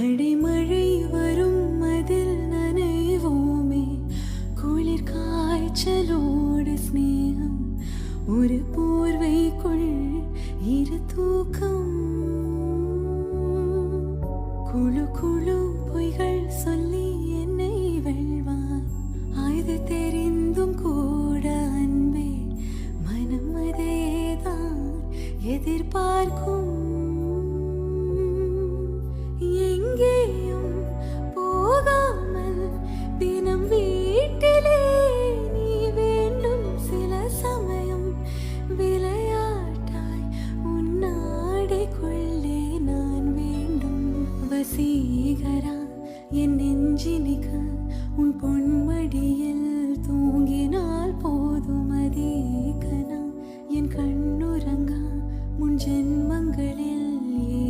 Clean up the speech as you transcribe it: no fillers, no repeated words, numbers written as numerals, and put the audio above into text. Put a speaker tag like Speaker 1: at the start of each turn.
Speaker 1: அடைமழை வரும் அதில் நனைவோமே குளிர் காய்ச்சலோடு ஸ்நேகம் ஒரு போர்வைக்குள் இரு தூக்கம் குழு குழு பொய்கள் சொல்லி என்னை வெல்வான் அது தெரிந்தும் கூட அன்பே மனம் அதேதான் எதிர்பார்க்கும் எங்கேயும் போகாமல் தினம் வீட்டிலே நீ வேண்டும் சில சமயம் விளையாட்டாய் உன்னாடைக்குள்ளே நான் வேண்டும் வசீகரா என் நெஞ்சினிக்க உன் பொன்மடியில் தூங்கினால் போதும் அதே